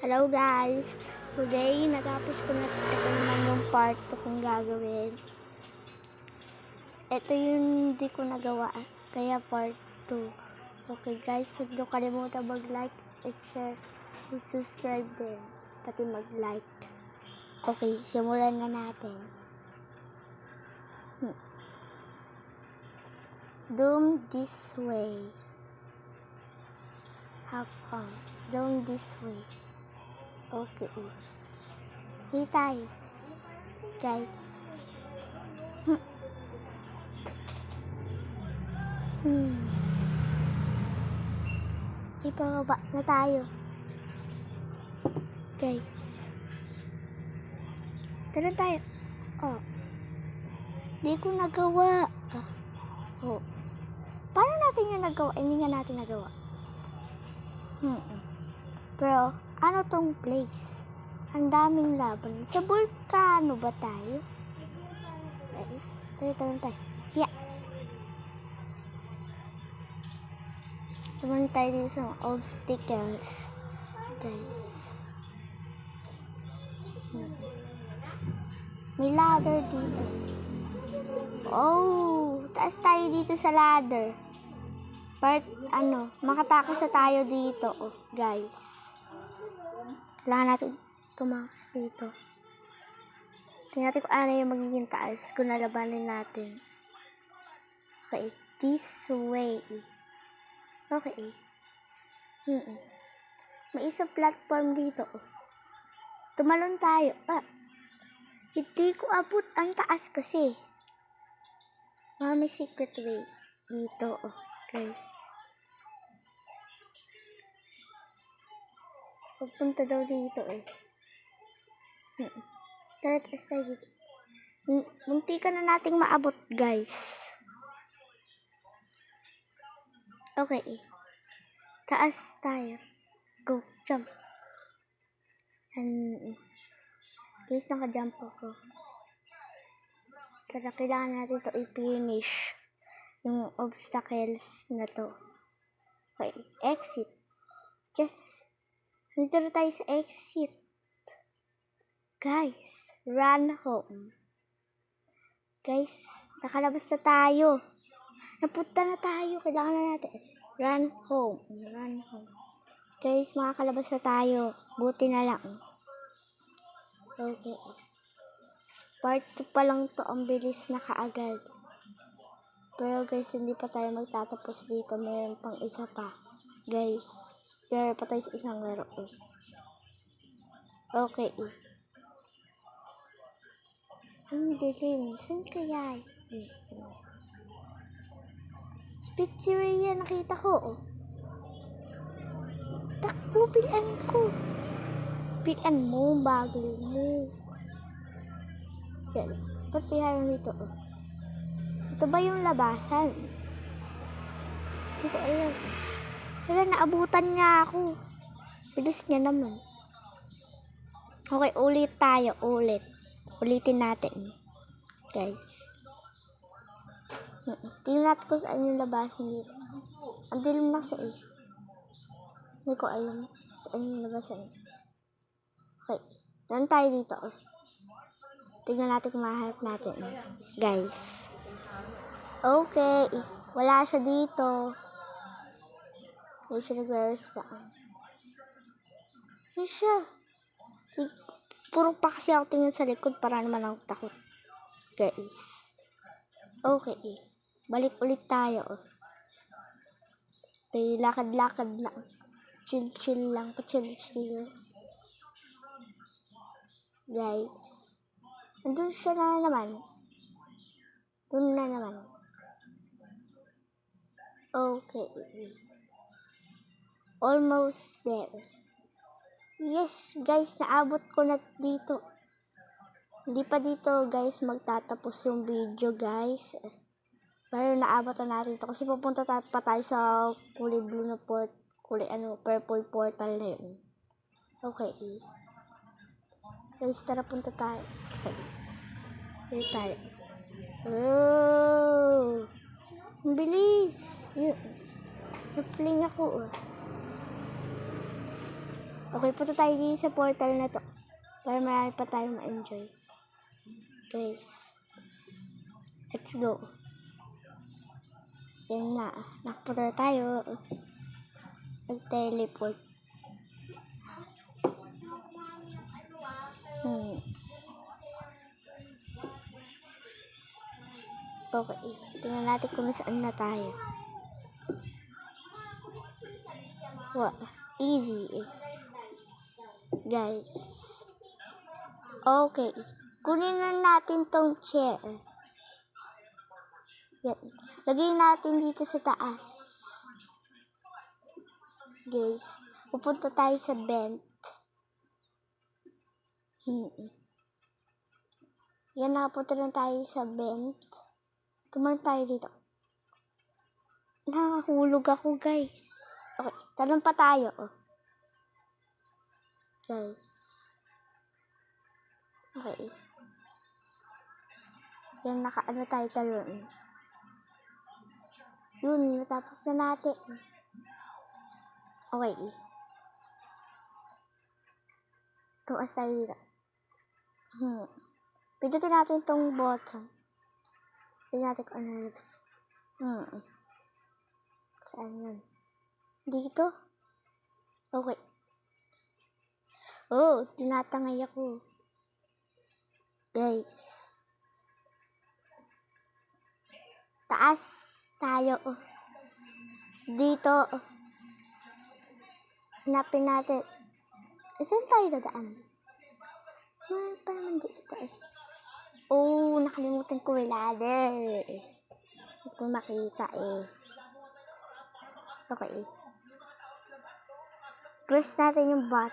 Hello guys! Today, natapos ko na ito naman yung part 2 kong gagawin. Ito yung hindi ko nagawa, kaya part 2. Okay guys, huwag nyo kalimutan mag-like, share, subscribe din, pati mag-like. Okay, simulan na natin. Doom this way. Have fun. Doom this way. Okay. Hey tayo. Guys. Ipababa na tayo. Guys. Tara tayo. Oh. Di ko nagawa. Oh. Paano natin yung nagawa? Hindi nga natin nagawa. Pero, ano tong place? Ang daming laban. Sa bulkano ba tayo? Guys, tara tayo. Yeah. Tumanin tayo dito sa obstacles. Guys. May ladder dito. Oh, taas tayo dito sa ladder. Makatakas na tayo dito. Oh, guys. Kailangan natin tumakas dito. Tingnan natin kung ano yung magiging taas kung nalabanin natin. Okay, this way. Okay. May isang platform dito. Tumalon tayo. Hindi ko abot. Ang taas kasi. May secret way dito. Guys. Pupunta daw dito Tara, taas tayo dito. Munti ka na nating maabot, guys. Okay. Taas tayo. Go, jump. Guys, naka-jump ako. Kaya kailangan natin ito i-finish. Yung obstacles na to. Okay, exit. Just, dito na tayo sa exit. Guys, run home. Guys, nakalabas na tayo. Napunta na tayo. Kailangan na natin. Run home. Run home. Guys, makakalabas na tayo. Buti na lang. Okay. Part 2 pa lang to. Ang bilis na kaagad. Pero guys, hindi pa tayo magtatapos dito. Mayroon pang isa pa. Guys, mayroon pa tayo sa isang laro. Okay. Ang dilim. Saan kaya? Pizzeria nakita ko. Takbo, pilihan ko. Pilihan mo, bagal mo. Yan. Ba't pilihan dito? Ito ba yung labasan? Hindi ko alam. Wala, naabutan niya ako. Bilis niya naman. Okay, ulit tayo. Ulitin natin. Guys. Tingnan natin kung saan yung labasan dito. Ang dilim na kasi Hindi ko alam saan yung labasan. Okay. Doon tayo dito. Tingnan natin kung mahanap natin. Guys. Okay. Wala siya dito. Hindi siya nag-respond. Hindi siya. Puro pa kasi ako tingin sa likod para naman ako takot. Guys. Okay. Balik ulit tayo. Okay, lakad-lakad lang. Chill lang. Pa-chill. Guys. Andun siya na naman. Doon na naman. Okay. Almost there. Yes, guys. Naabot ko na dito. Hindi pa dito, guys, magtatapos yung video, guys. Pero naabot na natin ito. Kasi pupunta pa tayo sa kulay blue na purple portal na yun. Okay. Guys, tara punta tayo. Okay. Here tayo. Oh! Ang bilis! Yun. Na-fling ako. Okay, punta tayo dito sa portal na to. Para marami pa tayo ma-enjoy. Guys. Let's go. Yan na. Nakapunta tayo. Nag-teleport. Okay. Tingnan natin kung saan na tayo. Wow. Easy. Guys. Okay. Kunin na natin tong chair. Yan. Lagay natin dito sa taas. Guys. Pupunta tayo sa vent. Yan, nakapunta na tayo sa vent. Tumalan tayo dito. Nakahulog ako, guys. Okay. Talon pa tayo. Guys. Okay. Yan, nakaano tayo talon. Yun, natapos na natin. Okay. Tumas tayo dito. Pindutin natin tong button. Tingnan natin kung ano lips. Saan yun? Dito? Okay. Oh, tinatangay ako. Guys. Taas tayo. Dito. Hanapin natin. Saan tayo dadaan? Meron pa naman dito sa taas. Oh, nakalimutan ko yung ladder. Hindi ko makita eh. Okay. Press natin yung bot.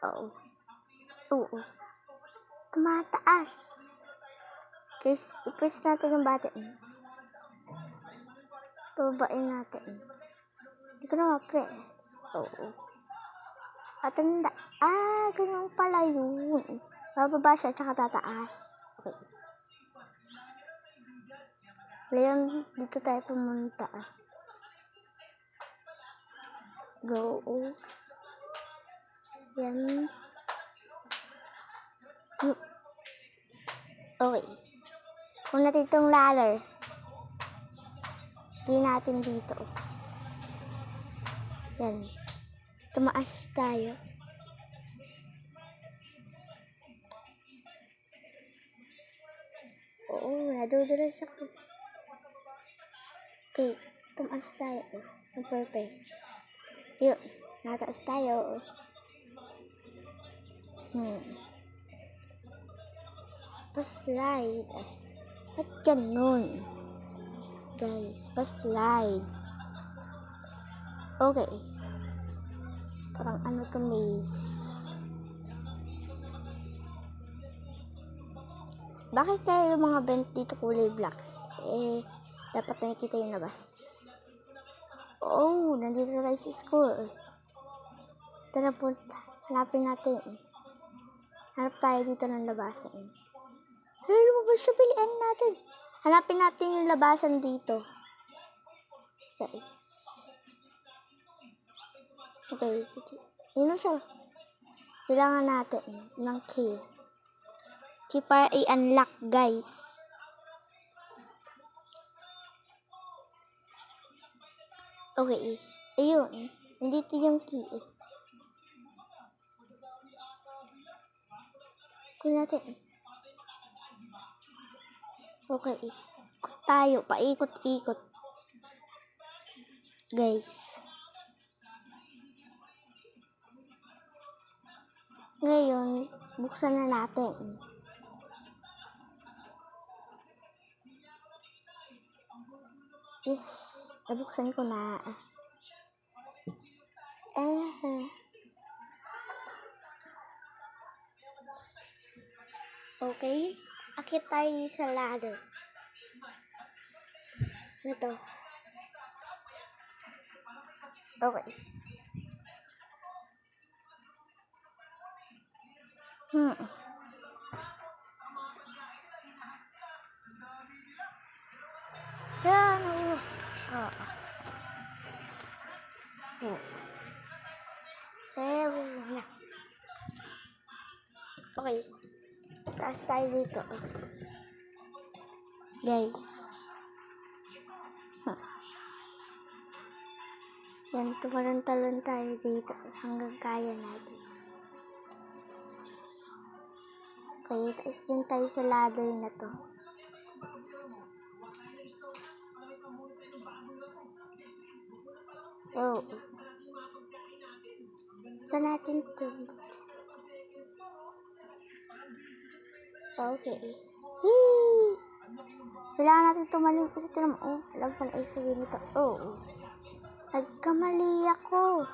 Oo. Tumataas. Guys, i-press natin yung button. Pababain natin. Hindi ko na ma-press. Oo. At tanda. Ganun pala yun. Bababa siya, tsaka tataas. Okay. Ngayon, dito tayo pumunta. Go. Yan. Okay. Kung natin itong ladder. Hindi natin dito. Yan. Tumaas tayo. Oo, nadudulas ako. Okay, tumaas tayo. Perfect. Yun, nataas tayo. Pa-slide. At ganun. Guys, pa-slide. Okay. Parang ano to, maze. Bakit kaya yung mga vent dito kulay black? Dapat nakikita yung labas. Oh, nandito tayo sa school. Tara po, hanapin natin. Hanap tayo dito ng labasan. Lumabas siya, bilian natin. Hanapin natin yung labasan dito. Okay, yun na siya. Kailangan natin ng key. Key para i-unlock, guys. Okay, ayun. Nandito yung key. Kunin natin. Okay, ikot tayo. Paikot-ikot. Guys. Ngayon, buksan na natin. Yes, nabuksan ko na. Okay, akit tayo sa ladder. Ito. Okay. Yan. Okay. Taas tayo dito. Guys. Yan, tumalon-talon tayo dito hanggang kaya natin. Okay, taas din tayo sa ladder na to. Oh. Saan natin to? Okay. Hee! Kailangan natin tumalon kasi tinam. Oh, alam ko na isabihin nito. Oh. Nagkamali ako.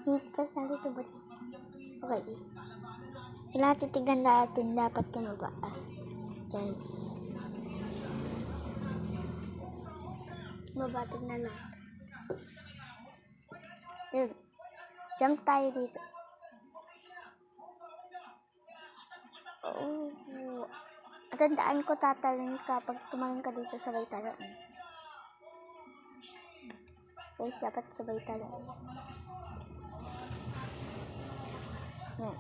Higpas natin ito ba? Okay. Kailangan titignan natin dapat kumaba. Guys. Mabatig na lang. Yun. Jump tayo dito. Oh. Tandaan ko tatalon ka pag tumalon ka dito sabay talon. Guys, dapat sabay talon. Yan.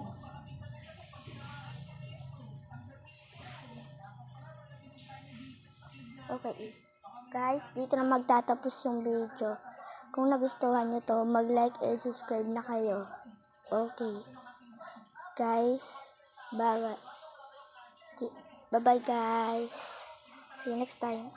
Okay. Guys, dito na magtatapos yung video. Kung nagustuhan nyo to, mag-like and subscribe na kayo. Okay. Guys, bye-bye. Bye-bye guys. See you next time.